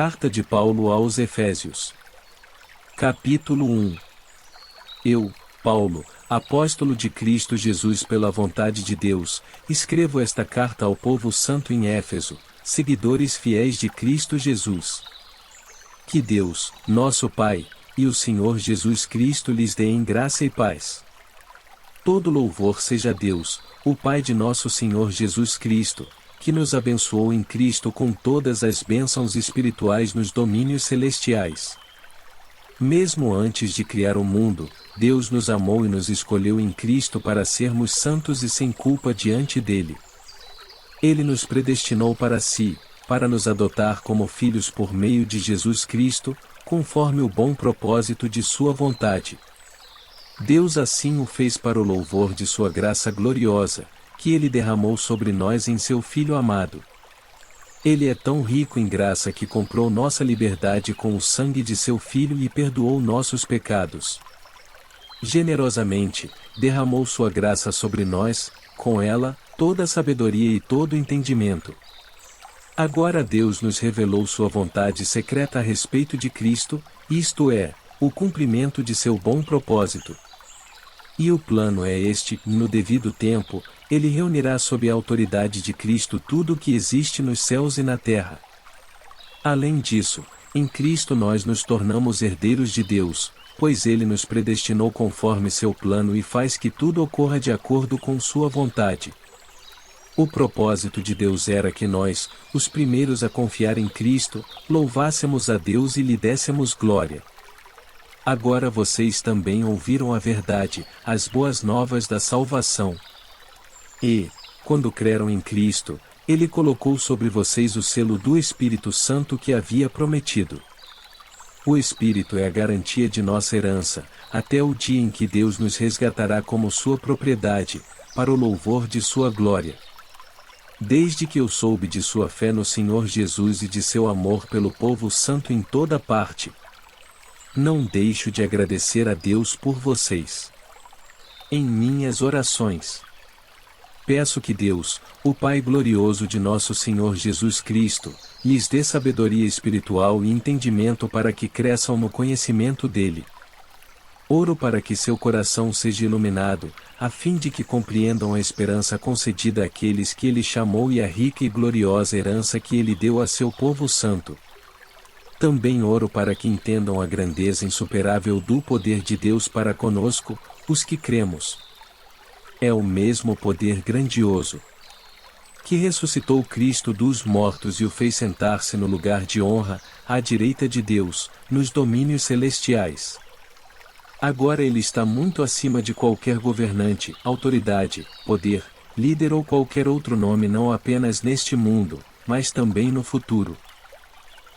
Carta de Paulo aos Efésios. Capítulo 1. Eu, Paulo, apóstolo de Cristo Jesus pela vontade de Deus, escrevo esta carta ao povo santo em Éfeso, seguidores fiéis de Cristo Jesus. Que Deus, nosso Pai, e o Senhor Jesus Cristo lhes deem graça e paz. Todo louvor seja a Deus, o Pai de nosso Senhor Jesus Cristo, que nos abençoou em Cristo com todas as bênçãos espirituais nos domínios celestiais. Mesmo antes de criar o mundo, Deus nos amou e nos escolheu em Cristo para sermos santos e sem culpa diante dele. Ele nos predestinou para si, para nos adotar como filhos por meio de Jesus Cristo, conforme o bom propósito de sua vontade. Deus assim o fez para o louvor de sua graça gloriosa, que ele derramou sobre nós em seu Filho amado. Ele é tão rico em graça que comprou nossa liberdade com o sangue de seu Filho e perdoou nossos pecados. Generosamente, derramou sua graça sobre nós, com ela, toda a sabedoria e todo o entendimento. Agora Deus nos revelou sua vontade secreta a respeito de Cristo, isto é, o cumprimento de seu bom propósito. E o plano é este: no devido tempo, ele reunirá sob a autoridade de Cristo tudo o que existe nos céus e na terra. Além disso, em Cristo nós nos tornamos herdeiros de Deus, pois ele nos predestinou conforme seu plano e faz que tudo ocorra de acordo com sua vontade. O propósito de Deus era que nós, os primeiros a confiar em Cristo, louvássemos a Deus e lhe dessemos glória. Agora vocês também ouviram a verdade, as boas novas da salvação. E, quando creram em Cristo, ele colocou sobre vocês o selo do Espírito Santo que havia prometido. O Espírito é a garantia de nossa herança, até o dia em que Deus nos resgatará como sua propriedade, para o louvor de sua glória. Desde que eu soube de sua fé no Senhor Jesus e de seu amor pelo povo santo em toda parte, não deixo de agradecer a Deus por vocês. Em minhas orações, peço que Deus, o Pai glorioso de nosso Senhor Jesus Cristo, lhes dê sabedoria espiritual e entendimento para que cresçam no conhecimento dele. Oro para que seu coração seja iluminado, a fim de que compreendam a esperança concedida àqueles que ele chamou e a rica e gloriosa herança que ele deu a seu povo santo. Também oro para que entendam a grandeza insuperável do poder de Deus para conosco, os que cremos. É o mesmo poder grandioso que ressuscitou Cristo dos mortos e o fez sentar-se no lugar de honra, à direita de Deus, nos domínios celestiais. Agora ele está muito acima de qualquer governante, autoridade, poder, líder ou qualquer outro nome, não apenas neste mundo, mas também no futuro.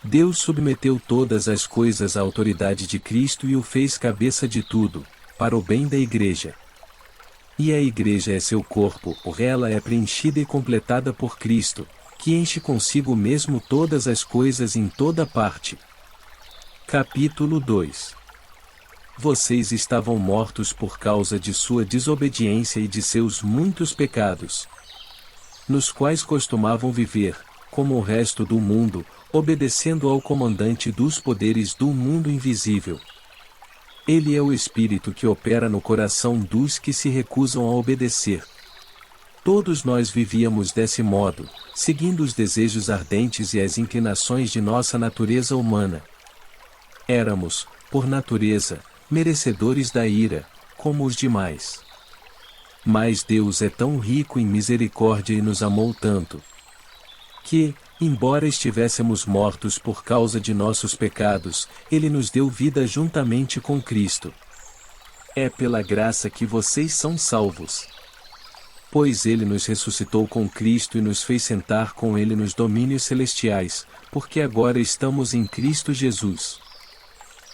Deus submeteu todas as coisas à autoridade de Cristo e o fez cabeça de tudo, para o bem da Igreja. E a Igreja é seu corpo, ela é preenchida e completada por Cristo, que enche consigo mesmo todas as coisas em toda parte. Capítulo 2. Vocês estavam mortos por causa de sua desobediência e de seus muitos pecados, nos quais costumavam viver, como o resto do mundo, obedecendo ao comandante dos poderes do mundo invisível. Ele é o Espírito que opera no coração dos que se recusam a obedecer. Todos nós vivíamos desse modo, seguindo os desejos ardentes e as inclinações de nossa natureza humana. Éramos, por natureza, merecedores da ira, como os demais. Mas Deus é tão rico em misericórdia e nos amou tanto, que, embora estivéssemos mortos por causa de nossos pecados, ele nos deu vida juntamente com Cristo. É pela graça que vocês são salvos. Pois ele nos ressuscitou com Cristo e nos fez sentar com ele nos domínios celestiais, porque agora estamos em Cristo Jesus.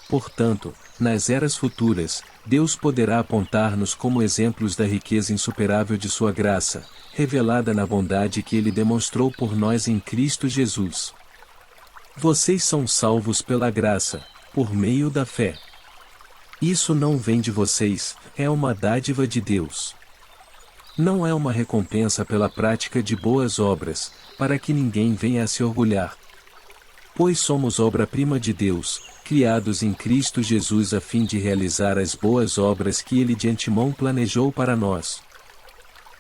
Portanto, nas eras futuras, Deus poderá apontar-nos como exemplos da riqueza insuperável de sua graça, revelada na bondade que ele demonstrou por nós em Cristo Jesus. Vocês são salvos pela graça, por meio da fé. Isso não vem de vocês, é uma dádiva de Deus. Não é uma recompensa pela prática de boas obras, para que ninguém venha a se orgulhar. Pois somos obra-prima de Deus, criados em Cristo Jesus a fim de realizar as boas obras que Ele de antemão planejou para nós.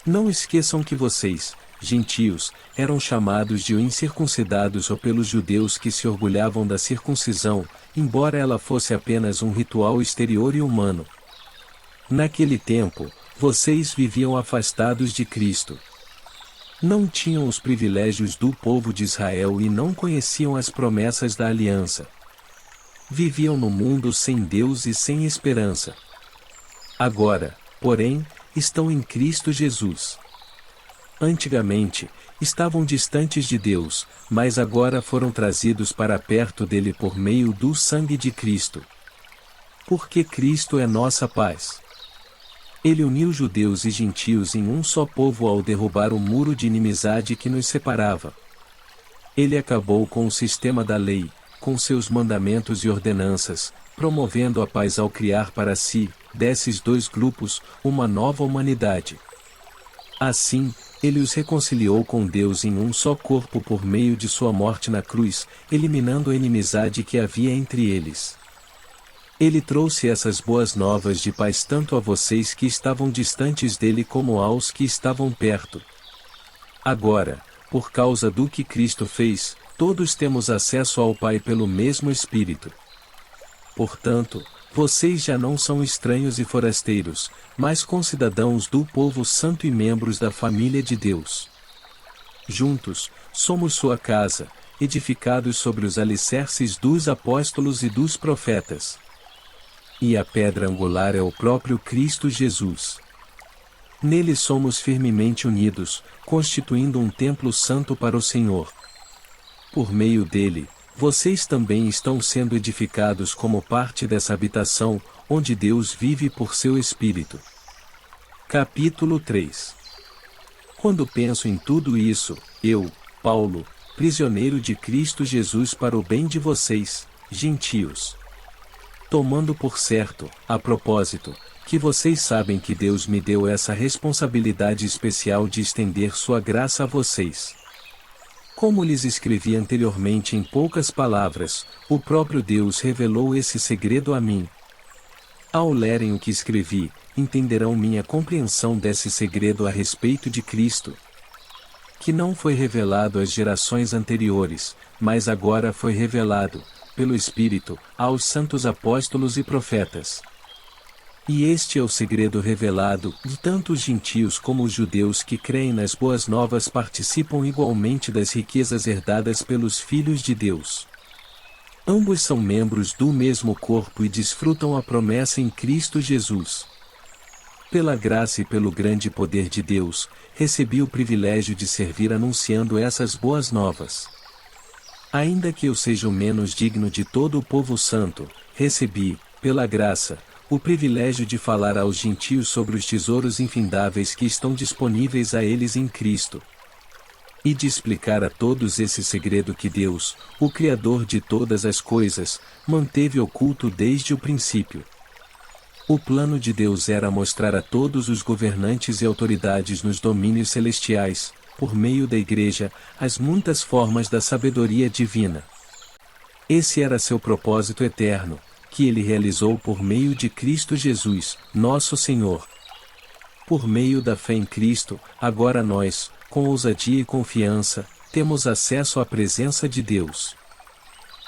Não esqueçam que vocês, gentios, eram chamados de incircuncidados ou pelos judeus que se orgulhavam da circuncisão, embora ela fosse apenas um ritual exterior e humano. Naquele tempo, vocês viviam afastados de Cristo. Não tinham os privilégios do povo de Israel e não conheciam as promessas da aliança. Viviam no mundo sem Deus e sem esperança. Agora, porém, estão em Cristo Jesus. Antigamente, estavam distantes de Deus, mas agora foram trazidos para perto dele por meio do sangue de Cristo. Porque Cristo é nossa paz. Ele uniu judeus e gentios em um só povo ao derrubar o muro de inimizade que nos separava. Ele acabou com o sistema da lei, com seus mandamentos e ordenanças, promovendo a paz ao criar para si, desses dois grupos, uma nova humanidade. Assim, ele os reconciliou com Deus em um só corpo por meio de sua morte na cruz, eliminando a inimizade que havia entre eles. Ele trouxe essas boas novas de paz tanto a vocês que estavam distantes dele como aos que estavam perto. Agora, por causa do que Cristo fez, todos temos acesso ao Pai pelo mesmo Espírito. Portanto, vocês já não são estranhos e forasteiros, mas concidadãos do povo santo e membros da família de Deus. Juntos, somos sua casa, edificados sobre os alicerces dos apóstolos e dos profetas. E a pedra angular é o próprio Cristo Jesus. Nele somos firmemente unidos, constituindo um templo santo para o Senhor. Por meio dele, vocês também estão sendo edificados como parte dessa habitação, onde Deus vive por seu Espírito. Capítulo 3. Quando penso em tudo isso, eu, Paulo, prisioneiro de Cristo Jesus para o bem de vocês, gentios, tomando por certo, a propósito, que vocês sabem que Deus me deu essa responsabilidade especial de estender sua graça a vocês. Como lhes escrevi anteriormente em poucas palavras, o próprio Deus revelou esse segredo a mim. Ao lerem o que escrevi, entenderão minha compreensão desse segredo a respeito de Cristo, que não foi revelado às gerações anteriores, mas agora foi revelado, pelo Espírito, aos santos apóstolos e profetas. E este é o segredo revelado, e tanto os gentios como os judeus que creem nas boas novas participam igualmente das riquezas herdadas pelos filhos de Deus. Ambos são membros do mesmo corpo e desfrutam a promessa em Cristo Jesus. Pela graça e pelo grande poder de Deus, recebi o privilégio de servir anunciando essas boas novas. Ainda que eu seja o menos digno de todo o povo santo, recebi, pela graça, o privilégio de falar aos gentios sobre os tesouros infindáveis que estão disponíveis a eles em Cristo. E de explicar a todos esse segredo que Deus, o Criador de todas as coisas, manteve oculto desde o princípio. O plano de Deus era mostrar a todos os governantes e autoridades nos domínios celestiais, por meio da Igreja, as muitas formas da sabedoria divina. Esse era seu propósito eterno, que ele realizou por meio de Cristo Jesus, nosso Senhor. Por meio da fé em Cristo, agora nós, com ousadia e confiança, temos acesso à presença de Deus.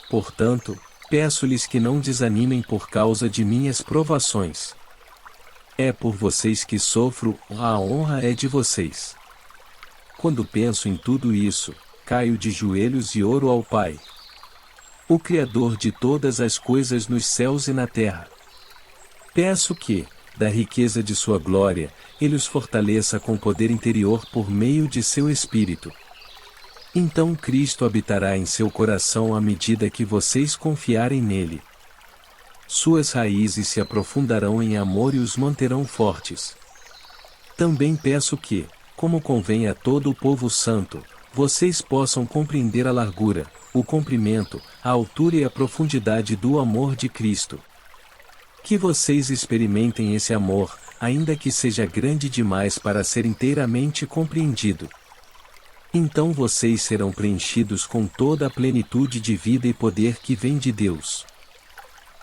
Portanto, peço-lhes que não desanimem por causa de minhas provações. É por vocês que sofro, a honra é de vocês. Quando penso em tudo isso, caio de joelhos e oro ao Pai, o Criador de todas as coisas nos céus e na terra. Peço que, da riqueza de sua glória, Ele os fortaleça com poder interior por meio de seu Espírito. Então Cristo habitará em seu coração à medida que vocês confiarem nele. Suas raízes se aprofundarão em amor e os manterão fortes. Também peço que, como convém a todo o povo santo, vocês possam compreender a largura, o comprimento, a altura e a profundidade do amor de Cristo. Que vocês experimentem esse amor, ainda que seja grande demais para ser inteiramente compreendido. Então vocês serão preenchidos com toda a plenitude de vida e poder que vem de Deus.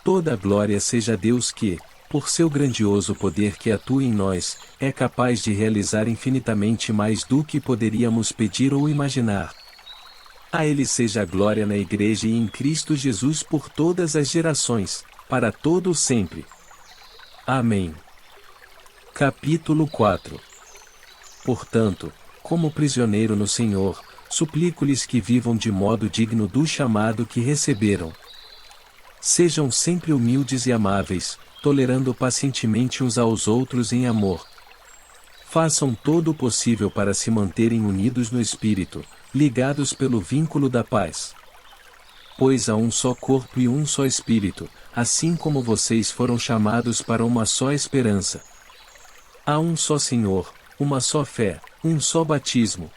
Toda a glória seja a Deus que, por seu grandioso poder que atua em nós, é capaz de realizar infinitamente mais do que poderíamos pedir ou imaginar. A Ele seja a glória na Igreja e em Cristo Jesus por todas as gerações, para todo o sempre. Amém. Capítulo 4. Portanto, como prisioneiro no Senhor, suplico-lhes que vivam de modo digno do chamado que receberam. Sejam sempre humildes e amáveis, tolerando pacientemente uns aos outros em amor. Façam todo o possível para se manterem unidos no Espírito, ligados pelo vínculo da paz. Pois há um só corpo e um só Espírito, assim como vocês foram chamados para uma só esperança. Há um só Senhor, uma só fé, um só batismo.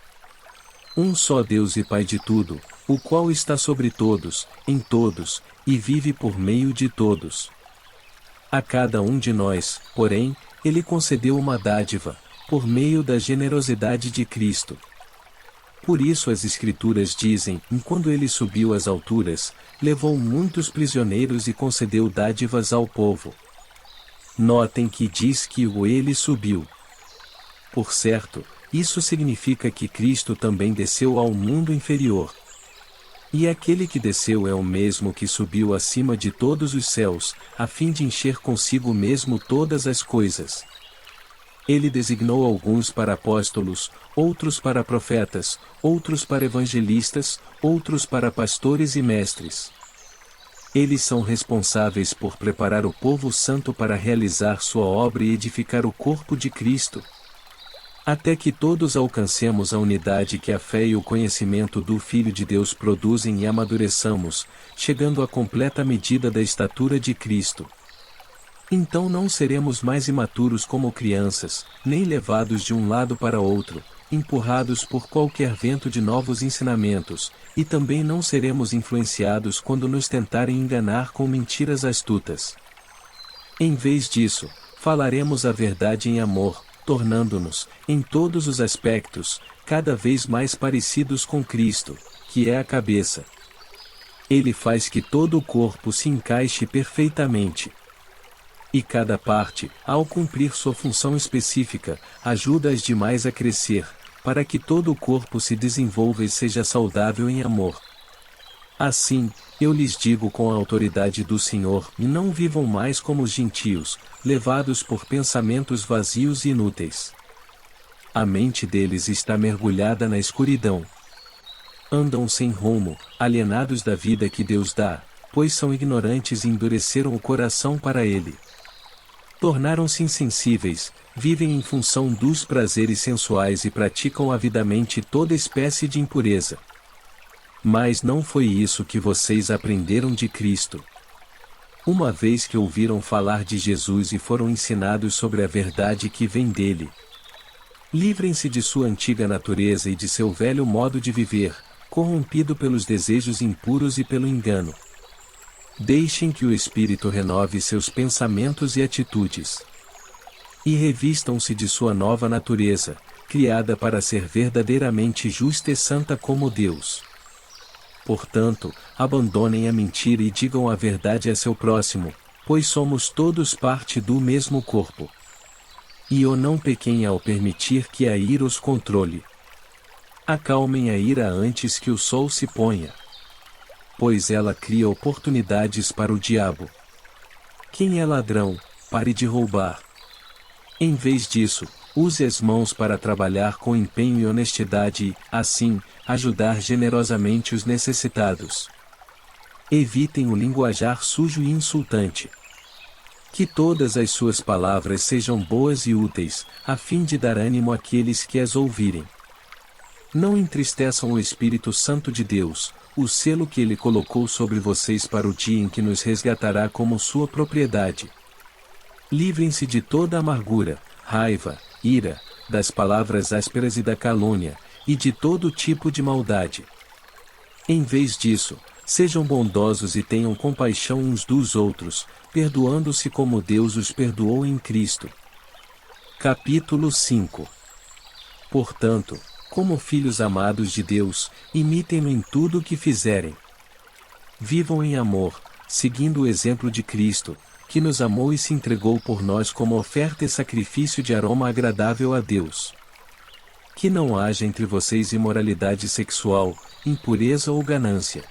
Um só Deus e Pai de tudo, o qual está sobre todos, em todos, e vive por meio de todos. A cada um de nós, porém, Ele concedeu uma dádiva, por meio da generosidade de Cristo. Por isso as Escrituras dizem, quando Ele subiu às alturas, levou muitos prisioneiros e concedeu dádivas ao povo. Notem que diz que Ele subiu. Por certo, isso significa que Cristo também desceu ao mundo inferior. E aquele que desceu é o mesmo que subiu acima de todos os céus, a fim de encher consigo mesmo todas as coisas. Ele designou alguns para apóstolos, outros para profetas, outros para evangelistas, outros para pastores e mestres. Eles são responsáveis por preparar o povo santo para realizar sua obra e edificar o corpo de Cristo, até que todos alcancemos a unidade que a fé e o conhecimento do Filho de Deus produzem e amadureçamos, chegando à completa medida da estatura de Cristo. Então não seremos mais imaturos como crianças, nem levados de um lado para outro, empurrados por qualquer vento de novos ensinamentos, e também não seremos influenciados quando nos tentarem enganar com mentiras astutas. Em vez disso, falaremos a verdade em amor, tornando-nos, em todos os aspectos, cada vez mais parecidos com Cristo, que é a cabeça. Ele faz que todo o corpo se encaixe perfeitamente. E cada parte, ao cumprir sua função específica, ajuda as demais a crescer, para que todo o corpo se desenvolva e seja saudável em amor. Assim, eu lhes digo com a autoridade do Senhor, e não vivam mais como os gentios, levados por pensamentos vazios e inúteis. A mente deles está mergulhada na escuridão. Andam sem rumo, alienados da vida que Deus dá, pois são ignorantes e endureceram o coração para Ele. Tornaram-se insensíveis, vivem em função dos prazeres sensuais e praticam avidamente toda espécie de impureza. Mas não foi isso que vocês aprenderam de Cristo. Uma vez que ouviram falar de Jesus e foram ensinados sobre a verdade que vem dele. Livrem-se de sua antiga natureza e de seu velho modo de viver, corrompido pelos desejos impuros e pelo engano. Deixem que o Espírito renove seus pensamentos e atitudes. E revistam-se de sua nova natureza, criada para ser verdadeiramente justa e santa como Deus. Portanto, abandonem a mentira e digam a verdade a seu próximo, pois somos todos parte do mesmo corpo. E não pequem ao permitir que a ira os controle. Acalmem a ira antes que o sol se ponha, pois ela cria oportunidades para o diabo. Quem é ladrão, pare de roubar. Em vez disso, use as mãos para trabalhar com empenho e honestidade e, assim, ajudar generosamente os necessitados. Evitem o linguajar sujo e insultante. Que todas as suas palavras sejam boas e úteis, a fim de dar ânimo àqueles que as ouvirem. Não entristeçam o Espírito Santo de Deus, o selo que Ele colocou sobre vocês para o dia em que nos resgatará como sua propriedade. Livrem-se de toda amargura, raiva, ira, das palavras ásperas e da calúnia, e de todo tipo de maldade. Em vez disso, sejam bondosos e tenham compaixão uns dos outros, perdoando-se como Deus os perdoou em Cristo. Capítulo 5. Portanto, Como filhos amados de Deus, imitem-no em tudo o que fizerem. Vivam em amor, seguindo o exemplo de Cristo, que nos amou e se entregou por nós como oferta e sacrifício de aroma agradável a Deus. Que não haja entre vocês imoralidade sexual, impureza ou ganância.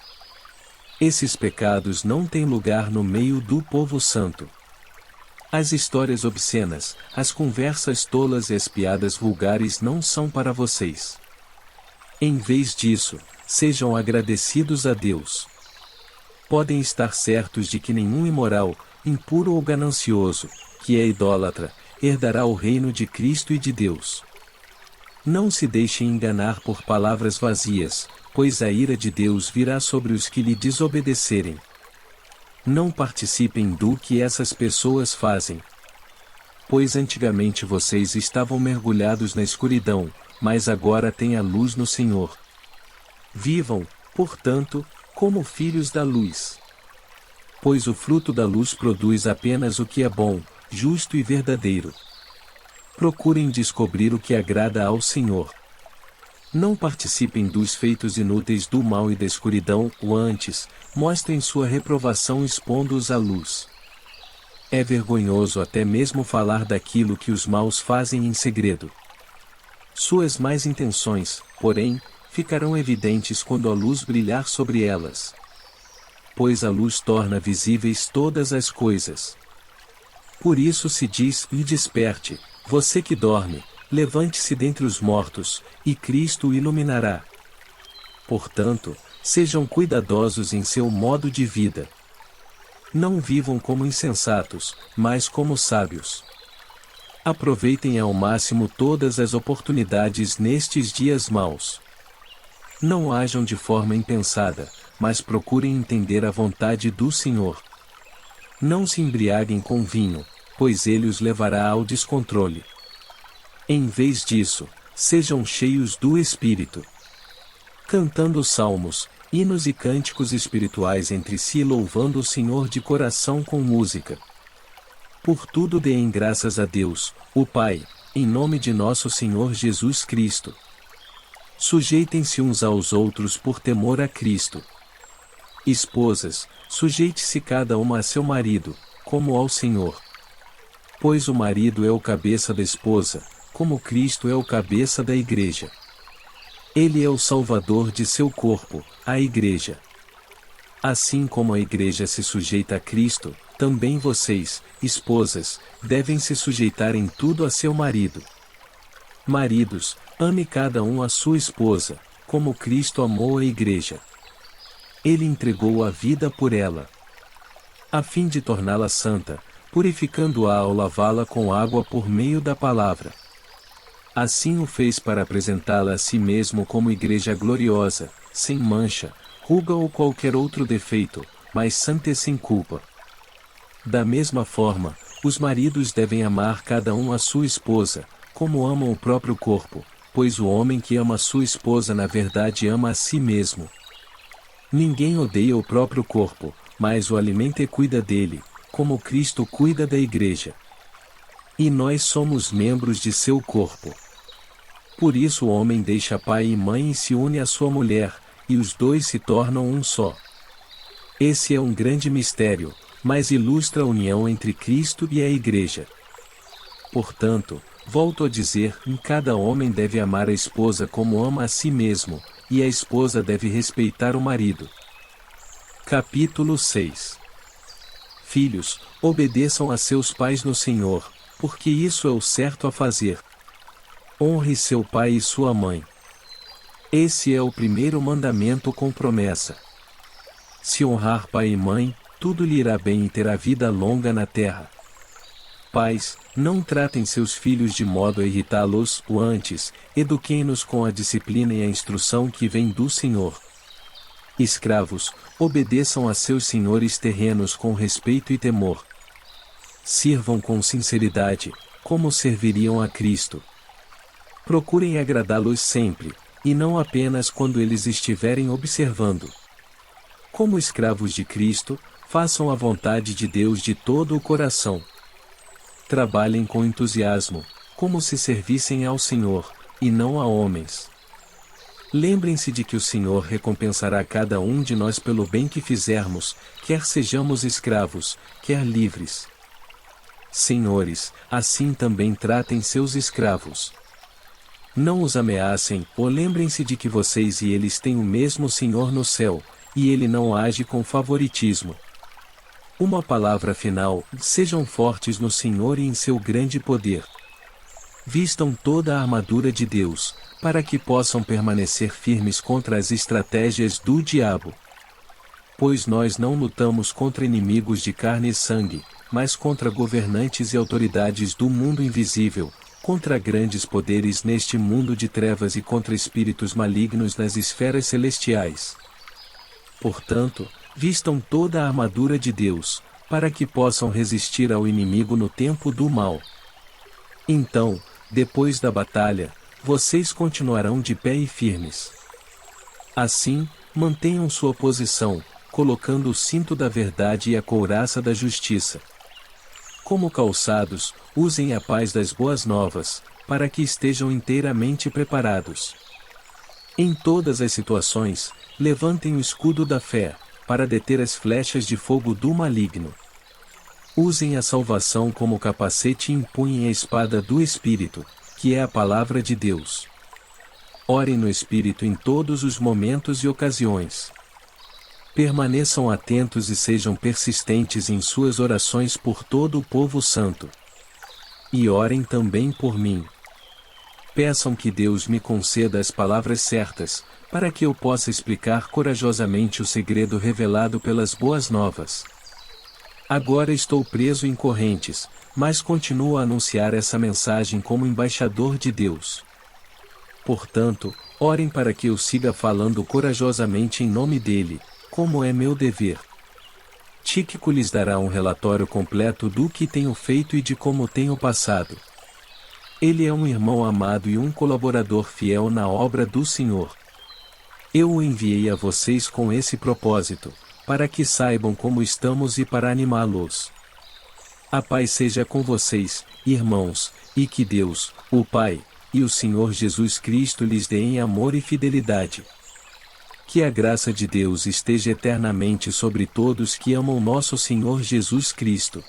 Esses pecados não têm lugar no meio do povo santo. As histórias obscenas, as conversas tolas e as piadas vulgares não são para vocês. Em vez disso, sejam agradecidos a Deus. Podem estar certos de que nenhum imoral, impuro ou ganancioso, que é idólatra, herdará o reino de Cristo e de Deus. Não se deixem enganar por palavras vazias, pois a ira de Deus virá sobre os que lhe desobedecerem. Não participem do que essas pessoas fazem. Pois antigamente vocês estavam mergulhados na escuridão, mas agora têm a luz no Senhor. Vivam, portanto, como filhos da luz. Pois o fruto da luz produz apenas o que é bom, justo e verdadeiro. Procurem descobrir o que agrada ao Senhor. Não participem dos feitos inúteis do mal e da escuridão, ou antes, mostrem sua reprovação expondo-os à luz. É vergonhoso até mesmo falar daquilo que os maus fazem em segredo. Suas más intenções, porém, ficarão evidentes quando a luz brilhar sobre elas. Pois a luz torna visíveis todas as coisas. Por isso se diz: e desperte, você que dorme, levante-se dentre os mortos, e Cristo o iluminará. Portanto, sejam cuidadosos em seu modo de vida. Não vivam como insensatos, mas como sábios. Aproveitem ao máximo todas as oportunidades nestes dias maus. Não ajam de forma impensada, mas procurem entender a vontade do Senhor. Não se embriaguem com vinho, pois ele os levará ao descontrole. Em vez disso, sejam cheios do Espírito, cantando salmos, hinos e cânticos espirituais entre si, louvando o Senhor de coração com música. Por tudo deem graças a Deus, o Pai, em nome de nosso Senhor Jesus Cristo. Sujeitem-se uns aos outros por temor a Cristo. Esposas, sujeite-se cada uma a seu marido, como ao Senhor. Pois o marido é o cabeça da esposa, como Cristo é o cabeça da igreja. Ele é o Salvador de seu corpo, a igreja. Assim como a igreja se sujeita a Cristo, também vocês, esposas, devem se sujeitar em tudo a seu marido. Maridos, ame cada um a sua esposa, como Cristo amou a igreja. Ele entregou a vida por ela, a fim de torná-la santa, purificando-a ao lavá-la com água por meio da palavra. Assim o fez para apresentá-la a si mesmo como igreja gloriosa, sem mancha, ruga ou qualquer outro defeito, mas santa e sem culpa. Da mesma forma, os maridos devem amar cada um a sua esposa, como amam o próprio corpo, pois o homem que ama sua esposa na verdade ama a si mesmo. Ninguém odeia o próprio corpo, mas o alimenta e cuida dele, como Cristo cuida da igreja. E nós somos membros de seu corpo. Por isso o homem deixa pai e mãe e se une à sua mulher, e os dois se tornam um só. Esse é um grande mistério, mas ilustra a união entre Cristo e a igreja. Portanto, volto a dizer, cada homem deve amar a esposa como ama a si mesmo, e a esposa deve respeitar o marido. Capítulo 6. Filhos, obedeçam a seus pais no Senhor, porque isso é o certo a fazer. Honre seu pai e sua mãe. Esse é o primeiro mandamento com promessa. Se honrar pai e mãe, tudo lhe irá bem e terá vida longa na terra. Pais, não tratem seus filhos de modo a irritá-los, ou antes, eduquem-nos com a disciplina e a instrução que vem do Senhor. Escravos, obedeçam a seus senhores terrenos com respeito e temor. Sirvam com sinceridade, como serviriam a Cristo. Procurem agradá-los sempre, e não apenas quando eles estiverem observando. Como escravos de Cristo, façam a vontade de Deus de todo o coração. Trabalhem com entusiasmo, como se servissem ao Senhor, e não a homens. lembrem-se de que o Senhor recompensará cada um de nós pelo bem que fizermos, quer sejamos escravos, quer livres. Senhores, assim também tratem seus escravos. Não os ameacem, ou lembrem-se de que vocês e eles têm o mesmo Senhor no céu, e ele não age com favoritismo. Uma palavra final: sejam fortes no Senhor e em seu grande poder. Vistam toda a armadura de Deus, para que possam permanecer firmes contra as estratégias do diabo. Pois nós não lutamos contra inimigos de carne e sangue, mas contra governantes e autoridades do mundo invisível, contra grandes poderes neste mundo de trevas e contra espíritos malignos nas esferas celestiais. Portanto, vistam toda a armadura de Deus, para que possam resistir ao inimigo no tempo do mal. Então, depois da batalha, vocês continuarão de pé e firmes. Assim, mantenham sua posição, colocando o cinto da verdade e a couraça da justiça. Como calçados, usem a paz das boas novas, para que estejam inteiramente preparados. Em todas as situações, levantem o escudo da fé, para deter as flechas de fogo do maligno. Usem a salvação como capacete e empunhem a espada do Espírito, que é a palavra de Deus. Orem no Espírito em todos os momentos e ocasiões. Permaneçam atentos e sejam persistentes em suas orações por todo o povo santo. E orem também por mim. Peçam que Deus me conceda as palavras certas, para que eu possa explicar corajosamente o segredo revelado pelas boas novas. Agora estou preso em correntes, mas continuo a anunciar essa mensagem como embaixador de Deus. Portanto, orem para que eu siga falando corajosamente em nome dele, como é meu dever. Tíquico lhes dará um relatório completo do que tenho feito e de como tenho passado. Ele é um irmão amado e um colaborador fiel na obra do Senhor. Eu o enviei a vocês com esse propósito, para que saibam como estamos e para animá-los. A paz seja com vocês, irmãos, e que Deus, o Pai, e o Senhor Jesus Cristo lhes deem amor e fidelidade. Que a graça de Deus esteja eternamente sobre todos que amam nosso Senhor Jesus Cristo.